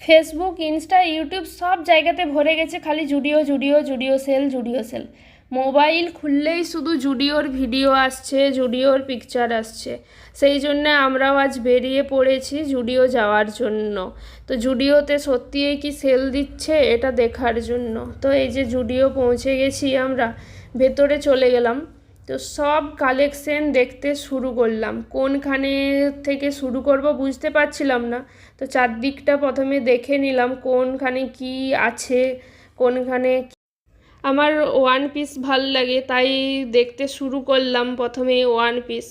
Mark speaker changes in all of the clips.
Speaker 1: Facebook, Insta, YouTube সব জায়গাতে ভরে গেছে খালি Zudio, Zudio, Zudio sale, Zudio sale. Mobile খুললেই শুধু জুডিওর ভিডিও আসছে, জুডিওর পিকচার আসছে। সেই জন্য আমরাও আজ বেরিয়ে পড়েছি জুডিও যাওয়ার জন্য। তো জুডিওতে সত্যিই কি সেল দিচ্ছে এটা দেখার জন্য। তো এই যে জুডিও পৌঁছে গেছি আমরা, ভেতরে চলে গেলাম। তো সব কালেকশন দেখতে শুরু করলাম, কোনখানে থেকে শুরু করব বুঝতে পারছিলাম না। তো চারদিকটা প্রথমে দেখে নিলাম কোনখানে কি আছে, কোনখানে আমার ওয়ান পিস ভাল লাগে তাই দেখতে শুরু করলাম প্রথমে ওয়ান পিস।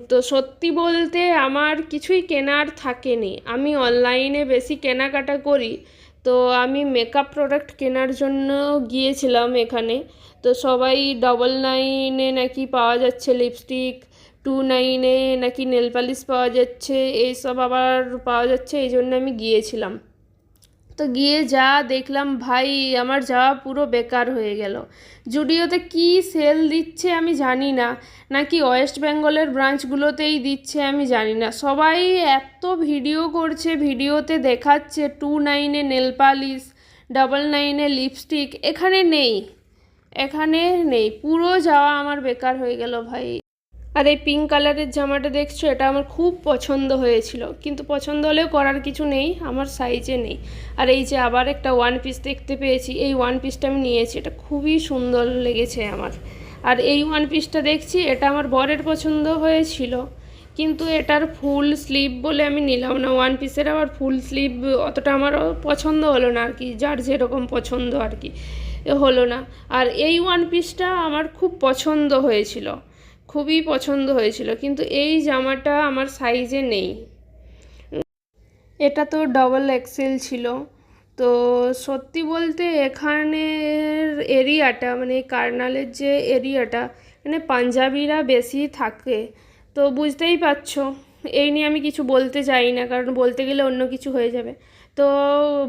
Speaker 1: তো সত্যি বলতে আমার কিছুই কেনার থাকেনি, আমি অনলাইনে বেশি কেনাকাটা করি। তো আমি মেকআপ প্রোডাক্ট কেনার জন্য গিয়েছিলাম এখানে। তো সবাই 999 নাকি পাওয়া যাচ্ছে লিপস্টিক, 29 নাকি নেল পালিশ পাওয়া যাচ্ছে, এইসব আবার পাওয়া যাচ্ছে, এই জন্য আমি গিয়েছিলাম। তো গিয়ে যা দেখলাম ভাই, আমার যাওয়া পুরো বেকার হয়ে গেল। জুডিওতে কি সেল দিচ্ছে আমি জানি না, নাকি ওয়েস্ট বেঙ্গলের ব্রাঞ্চগুলোতেই দিচ্ছে আমি জানি না। সবাই এত ভিডিও করছে, ভিডিওতে দেখাচ্ছে 29 নেল পালিশ, 99 লিপস্টিক, এখানে নেই, এখানে নেই। পুরো যাওয়া আমার বেকার হয়ে গেল ভাই। আর এই পিঙ্ক কালারের জামাটা দেখছো, এটা আমার খুব পছন্দ হয়েছিল, কিন্তু পছন্দ হলেও করার কিছু নেই, আমার সাইজে নেই। আর এই যে আবার একটা ওয়ান পিস দেখতে পেয়েছি, এই ওয়ান পিসটা আমি নিয়েছি, এটা খুবই সুন্দর লেগেছে আমার। আর এই ওয়ান পিসটা দেখছি, এটা আমার বরের পছন্দ হয়েছিল, কিন্তু এটার ফুল স্লিভ বলে আমি নিলাম না। ওয়ান পিসের আবার ফুল স্লিভ অতটা আমার পছন্দ হলো না আর কি, যার যেরকম পছন্দ আর কি, হলো না। আর এই ওয়ান পিসটা আমার খুব পছন্দ হয়েছিল, খুবই পছন্দ হয়েছিল, কিন্তু এই জামাটা আমার সাইজে নেই। এটা তো ডবল এক্সেল ছিল। তো সত্যি বলতে এখানের এরিয়াটা, মানে কার্নালের যে এরিয়াটা, মানে পাঞ্জাবিরা বেশি থাকে। তো বুঝতেই পারছো, এই নিয়ে আমি কিছু বলতে চাই না, কারণ বলতে গেলে অন্য কিছু হয়ে যাবে। তো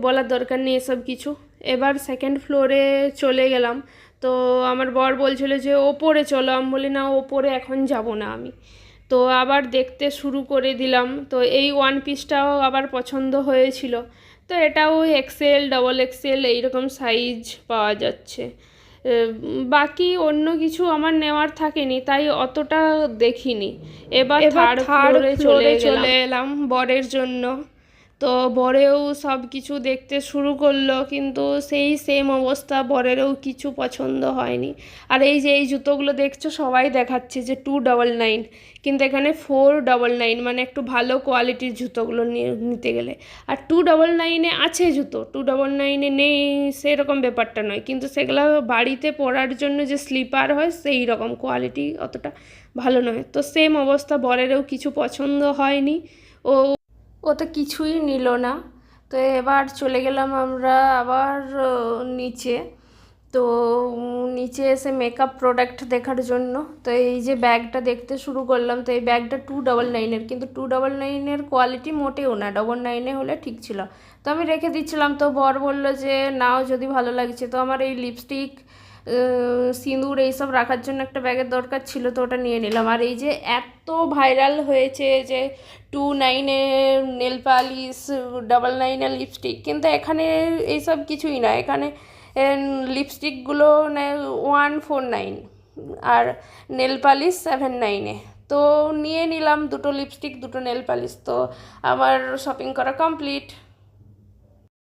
Speaker 1: বলার দরকার নেই এসব কিছু। এবার সেকেন্ড ফ্লোরে চলে গেলাম। তো আমার বর বলছিল যে ওপরে চলো, আমি বলি না, ওপরে এখন যাব না আমি। তো আবার দেখতে শুরু করে দিলাম। তো এই ওয়ান পিসটাও আবার পছন্দ হয়েছিল। তো এটাও এক্সেল, ডবল এক্সেল এইরকম সাইজ পাওয়া যাচ্ছে। বাকি অন্য কিছু আমার নেওয়ার থাকেনি, তাই অতটা দেখিনি। এবার থার্ড ফ্লোরে চলে এলাম বরের জন্য। তো বরেও সব কিছু দেখতে শুরু করলো, কিন্তু সেই সেম অবস্থা, বরেরও কিছু পছন্দ হয়নি। আর এই যে এই জুতোগুলো দেখছো, সবাই দেখাচ্ছে যে 299, কিন্তু এখানে 499, মানে একটু ভালো কোয়ালিটির জুতোগুলো নিতে গেলে। আর 299 আছে জুতো, 299 নেই সেরকম ব্যাপারটা নয়, কিন্তু সেগুলো বাড়িতে পরার জন্য যে স্লিপার হয় সেই রকম কোয়ালিটি অতটা ভালো নয়। তো সেম অবস্থা, বরেরও কিছু পছন্দ হয়নি, ও ও তো কিছুই নিল না। তো এবার চলে গেলাম আমরা আবার নিচে। তো নিচে এসে মেকআপ প্রোডাক্ট দেখার জন্য। তো এই যে ব্যাগটা দেখতে শুরু করলাম। তো এই ব্যাগটা 299, কিন্তু 299 কোয়ালিটি মোটেও না, 99 হলে ঠিক ছিল। তো আমি রেখে দিচ্ছিলাম। তো বর বলল যে নাও যদি ভালো লাগছে। তো আমার এই লিপস্টিক, সিঁদুর এইসব রাখার জন্য একটা ব্যাগের দরকার ছিল, তো ওটা নিয়ে নিলাম। আর এই যে এত ভাইরাল হয়েছে যে 29 নেল পালিশ, 99 লিপস্টিক, কিন্তু এখানে এইসব কিছুই না। এখানে লিপস্টিকগুলো 149 আর নেল পালিশ 79। তো নিয়ে নিলাম দুটো লিপস্টিক, দুটো নেল পালিশ। তো আমার শপিং করা কমপ্লিট।